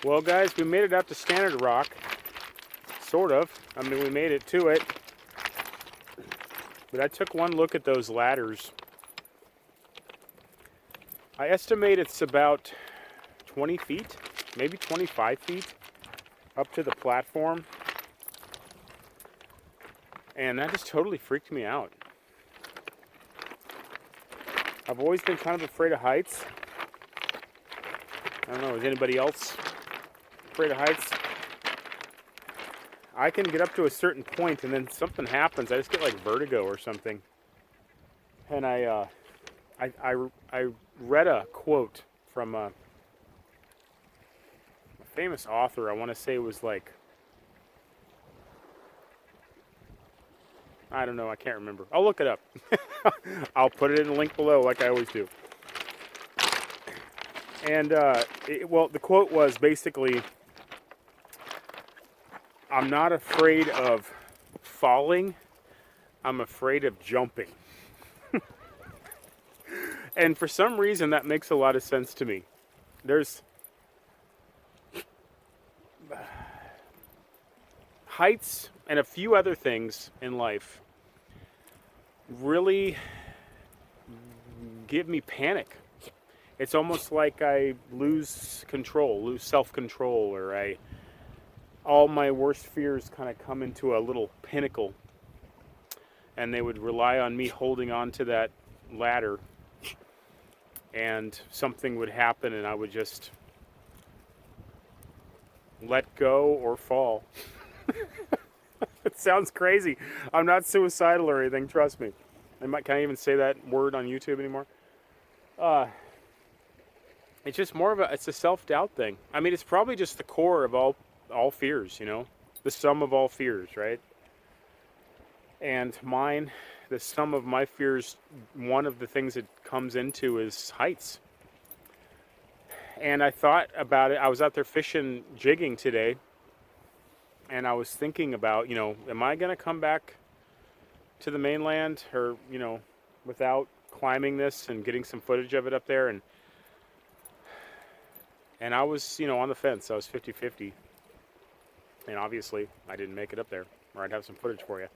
Well, guys, we made it out to Standard Rock. Sort of. I mean, we made it to it. But I took one look at those ladders. I estimate it's about 20 feet, maybe 25 feet up to the platform. And that just totally freaked me out. I've always been kind of afraid of heights. I don't know, is anybody else afraid of heights? I can get up to a certain point and then something happens. I just get like vertigo or something. And I read a quote from a famous author. I want to say it was like, I don't know, I can't remember. I'll look it up. I'll put it in the link below like I always do. And, the quote was basically, I'm not afraid of falling, I'm afraid of jumping. And for some reason, that makes a lot of sense to me. There's heights and a few other things in life really give me panic. It's almost like I lose control, lose self-control, or all my worst fears kind of come into a little pinnacle, and they would rely on me holding on to that ladder, and something would happen and I would just let go or fall. It sounds crazy. I'm not suicidal or anything, trust me. Can I even say that word on YouTube anymore? It's just it's a self-doubt thing. I mean, it's probably just the core of all fears, the sum of all fears, right? And the sum of my fears, one of the things it comes into is heights. And I thought about it. I was out there fishing, jigging today, and I was thinking about, am I going to come back to the mainland or, without climbing this and getting some footage of it up there? And I was, on the fence. I was 50-50. And obviously, I didn't make it up there, or I'd have some footage for you.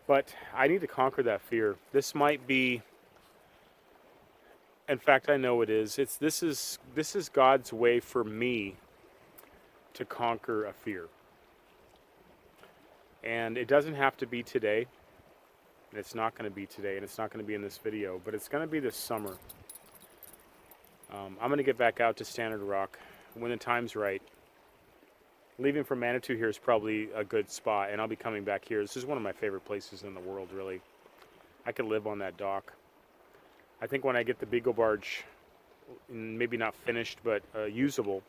But I need to conquer that fear. This might be, in fact, I know it is. This is God's way for me to conquer a fear. And it doesn't have to be today. And it's not going to be today, and it's not going to be in this video, but it's going to be this summer. I'm going to get back out to Standard Rock when the time's right. Leaving from Manitou here is probably a good spot, and I'll be coming back here. This is one of my favorite places in the world, really. I could live on that dock. I think when I get the Beagle Barge, maybe not finished, but usable,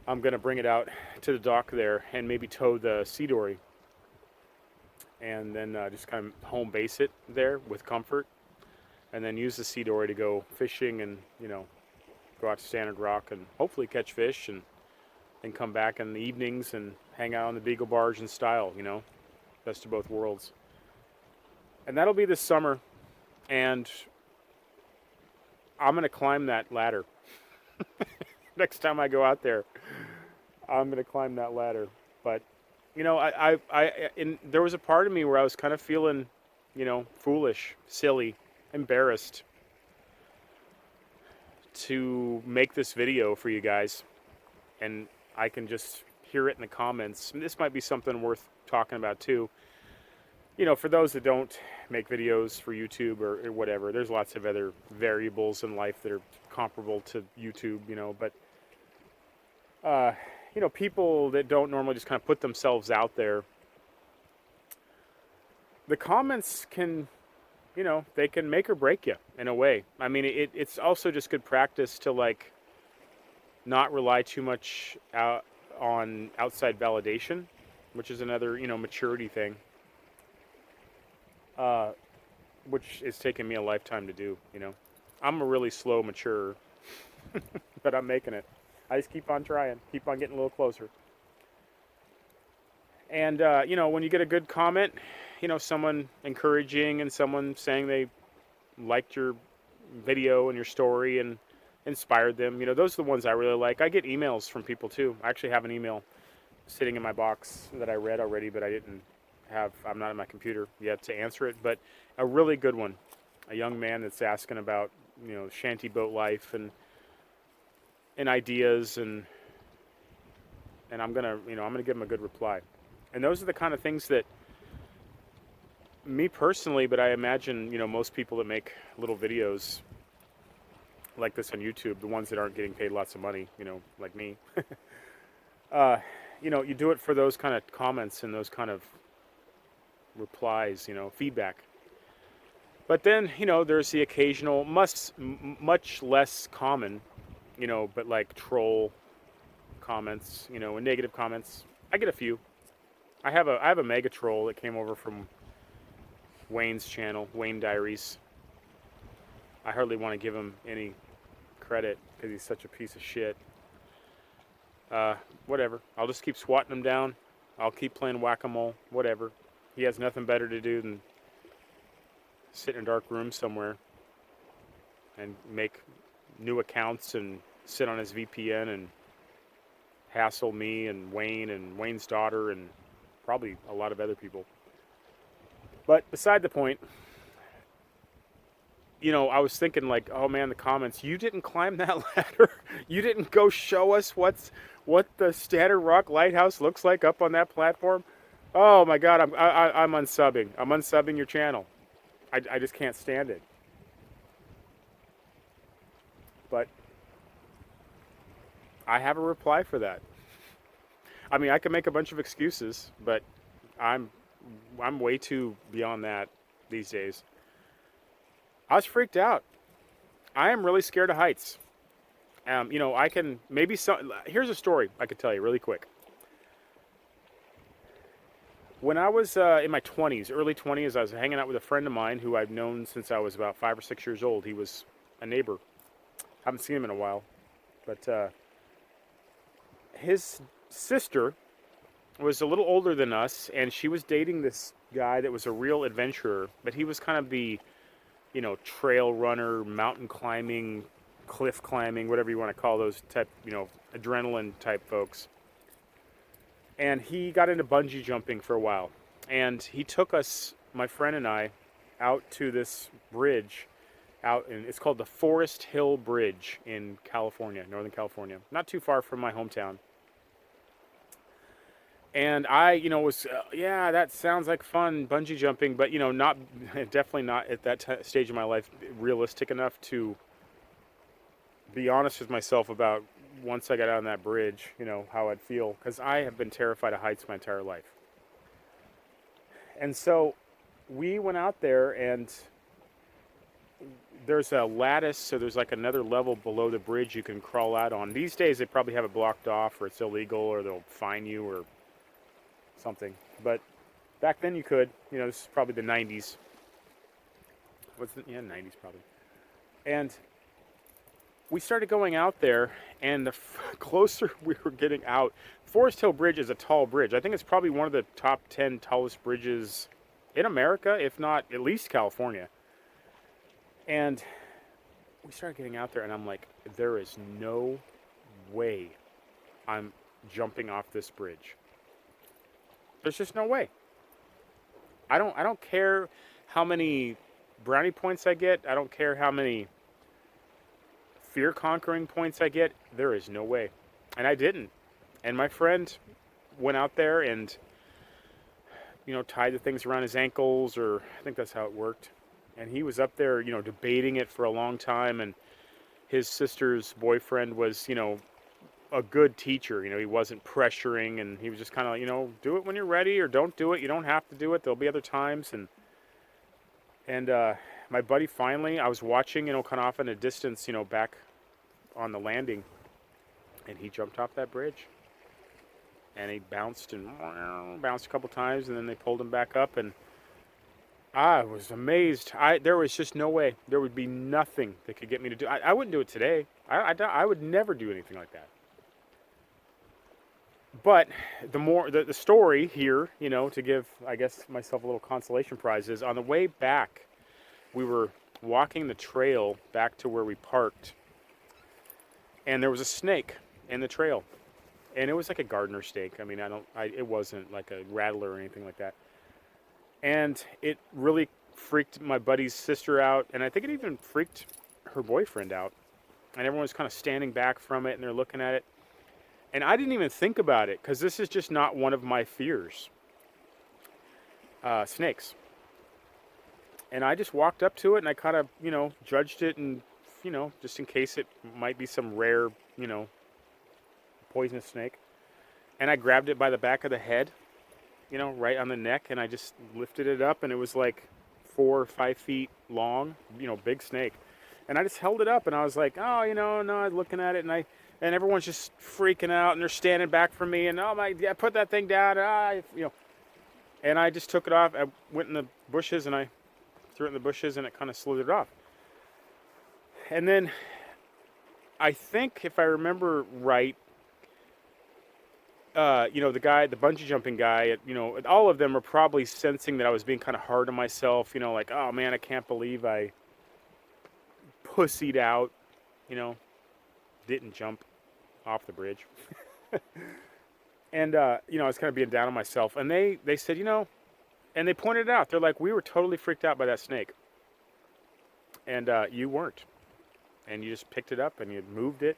I'm going to bring it out to the dock there and maybe tow the sea dory. And then just kind of home base it there with comfort. And then use the sea dory to go fishing and, go out to Standard Rock and hopefully catch fish, and then come back in the evenings and hang out on the Beagle Barge in style, best of both worlds. And that'll be this summer, and I'm going to climb that ladder. Next time I go out there, I'm going to climb that ladder. But, there was a part of me where I was kind of feeling, foolish, silly, embarrassed to make this video for you guys. And I can just hear it in the comments. And this might be something worth talking about too. For those that don't make videos for YouTube or whatever, there's lots of other variables in life that are comparable to YouTube, but people that don't normally just kind of put themselves out there, the comments can, they can make or break you in a way. I mean, it's also just good practice to not rely too much on outside validation, which is another, maturity thing, which is taking me a lifetime to do, I'm a really slow maturer, but I'm making it. I just keep on trying, keep on getting a little closer. And, when you get a good comment, someone encouraging and someone saying they liked your video and your story and inspired them. You know, those are the ones I really like. I get emails from people too. I actually have an email sitting in my box that I read already, but I'm not on my computer yet to answer it, but a really good one. A young man that's asking about, you know, shanty boat life and ideas, and I'm gonna give him a good reply. And those are the kind of things that me personally, but I imagine, you know, most people that make little videos like this on YouTube, the ones that aren't getting paid lots of money, you know, like me, you know, you do it for those kind of comments and those kind of replies, you know, feedback. But then, you know, there's the occasional, much less common, you know, but like troll comments, you know, and negative comments. I get a few. I have a mega troll that came over from Wayne's channel, Wayne Diaries. I hardly want to give him any credit because he's such a piece of shit. Whatever. I'll just keep swatting him down. I'll keep playing whack-a-mole. Whatever. He has nothing better to do than sit in a dark room somewhere and make new accounts and sit on his VPN and hassle me and Wayne's daughter and probably a lot of other people. But beside the point, you know, I was thinking like, oh man, the comments, you didn't climb that ladder. You didn't go show us what the Standard Rock Lighthouse looks like up on that platform. Oh my God, I'm unsubbing. I'm unsubbing your channel. I just can't stand it. But I have a reply for that. I mean, I can make a bunch of excuses, but I'm way too beyond that these days. I was freaked out. I am really scared of heights. You know, I can maybe here's a story I could tell you really quick. When I was in my 20s, early 20s, I was hanging out with a friend of mine who I've known since I was about 5 or 6 years old. He was a neighbor. Haven't seen him in a while. But his sister was a little older than us, and she was dating this guy that was a real adventurer. But he was kind of the, you know, trail runner, mountain climbing, cliff climbing, whatever you want to call those type, you know, adrenaline type folks. And he got into bungee jumping for a while. And he took us, my friend and I, out to this bridge out in, it's called the Forest Hill Bridge in California, Northern California. Not too far from my hometown. And I, you know, was, yeah, that sounds like fun, bungee jumping, but, you know, definitely not at that stage of my life realistic enough to be honest with myself about once I got out on that bridge, you know, how I'd feel, because I have been terrified of heights my entire life. And so we went out there, and there's a lattice, so there's like another level below the bridge you can crawl out on. These days they probably have it blocked off, or it's illegal, or they'll fine you, or something. But back then you could, you know, this is probably the 90s. 90s probably. And we started going out there, and the closer we were getting out, Forest Hill Bridge is a tall bridge. I think it's probably one of the top 10 tallest bridges in America, if not at least California. And we started getting out there, and I'm like, there is no way I'm jumping off this bridge. There's just no way. I don't care how many brownie points I get. I don't care how many fear-conquering points I get. There is no way. And I didn't. And my friend went out there and, you know, tied the things around his ankles, or I think that's how it worked. And he was up there, you know, debating it for a long time. And his sister's boyfriend was, you know, a good teacher. You know, he wasn't pressuring, and he was just kind of, you know, do it when you're ready, or don't do it. You don't have to do it. There'll be other times. And my buddy finally, I was watching, you know, kind of off in a distance, you know, back on the landing, and he jumped off that bridge. And he bounced a couple times, and then they pulled him back up, and I was amazed. There was just no way. There would be nothing that could get me to do. I wouldn't do it today. I would never do anything like that. But the story here, you know, to give, I guess, myself a little consolation prize is, on the way back, we were walking the trail back to where we parked, and there was a snake in the trail, and it was like a gardener snake. I mean, it wasn't like a rattler or anything like that. And it really freaked my buddy's sister out, and I think it even freaked her boyfriend out. And everyone was kind of standing back from it, and they're looking at it. And I didn't even think about it, because this is just not one of my fears. Snakes. And I just walked up to it, and I kind of, judged it, and, just in case it might be some rare, poisonous snake. And I grabbed it by the back of the head, right on the neck, and I just lifted it up, and it was like 4 or 5 feet long, big snake. And I just held it up, and I was like, oh, no, I'm looking at it, and everyone's just freaking out, and they're standing back from me, and yeah, put that thing down, and I just took it off. I went in the bushes, and I threw it in the bushes, and it kind of slithered off. And then I think, if I remember right, the bungee jumping guy, all of them are probably sensing that I was being kind of hard on myself, like, oh man, I can't believe I pussied out, didn't jump off the bridge. And, I was kind of being down on myself. And they said, and they pointed it out. They're like, we were totally freaked out by that snake. And you weren't. And you just picked it up and you moved it.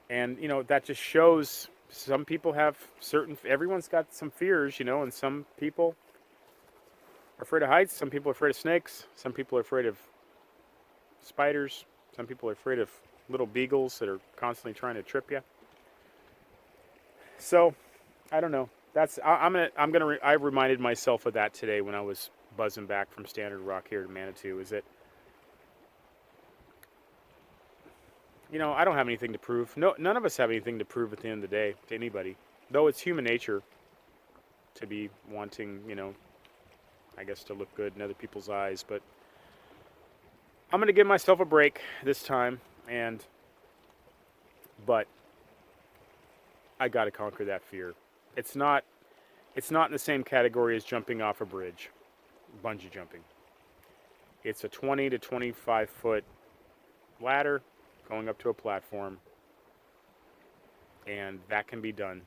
And that just shows some people have everyone's got some fears, and some people are afraid of heights. Some people are afraid of snakes. Some people are afraid of spiders. Some people are afraid of little beagles that are constantly trying to trip you. So, I don't know. I reminded myself of that today when I was buzzing back from Standard Rock here to Manitou. Is that, I don't have anything to prove. No, none of us have anything to prove at the end of the day to anybody. Though it's human nature to be wanting, I guess to look good in other people's eyes. But I'm going to give myself a break this time, but I got to conquer that fear. It's not in the same category as jumping off a bridge, bungee jumping. It's a 20 to 25 foot ladder going up to a platform, and that can be done.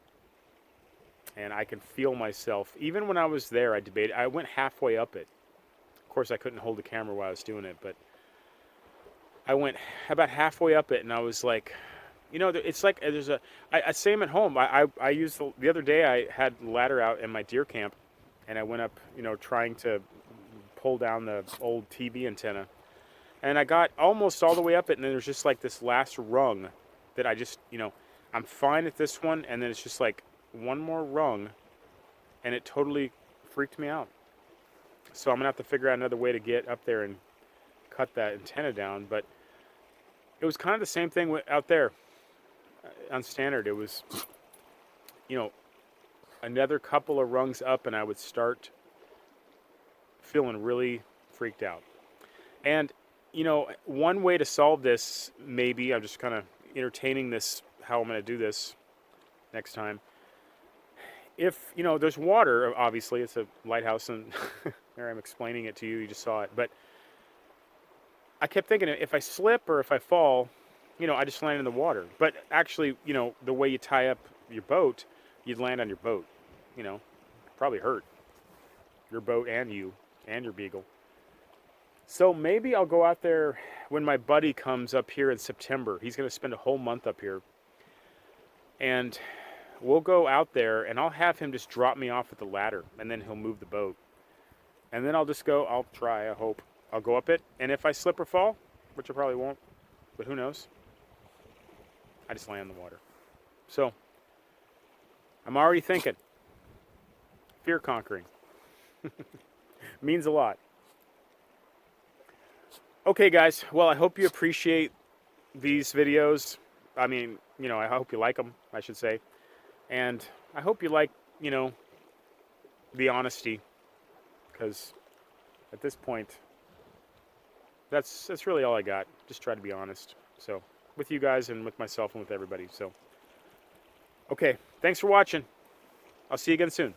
And I can feel myself, even when I was there, I went halfway up it. Of course, I couldn't hold the camera while I was doing it, but I went about halfway up it, and I was like, it's like I say I'm at home. I used the other day, I had the ladder out in my deer camp, and I went up, trying to pull down the old TV antenna. And I got almost all the way up it, and then there's just like this last rung that I just, I'm fine at this one, and then it's just like one more rung, and it totally freaked me out. So I'm going to have to figure out another way to get up there and cut that antenna down. But it was kind of the same thing out there on Standard. It was, another couple of rungs up, and I would start feeling really freaked out. And one way to solve this, maybe, I'm just kind of entertaining this, how I'm going to do this next time. If, there's water, obviously, it's a lighthouse, and there I'm explaining it to you, you just saw it. But I kept thinking, if I slip or if I fall, I just land in the water. But actually, the way you tie up your boat, you'd land on your boat, probably hurt your boat and you and your beagle. So maybe I'll go out there when my buddy comes up here in September. He's going to spend a whole month up here. And we'll go out there, and I'll have him just drop me off at the ladder, and then he'll move the boat. And then I'll try, I hope. I'll go up it, and if I slip or fall, which I probably won't, but who knows, I just land in the water. So, I'm already thinking. Fear conquering. Means a lot. Okay, guys. Well, I hope you appreciate these videos. I mean, I hope you like them, I should say. And I hope you like, the honesty. Because at this point, that's really all I got. Just try to be honest. So, with you guys and with myself and with everybody. So, okay. Thanks for watching. I'll see you again soon.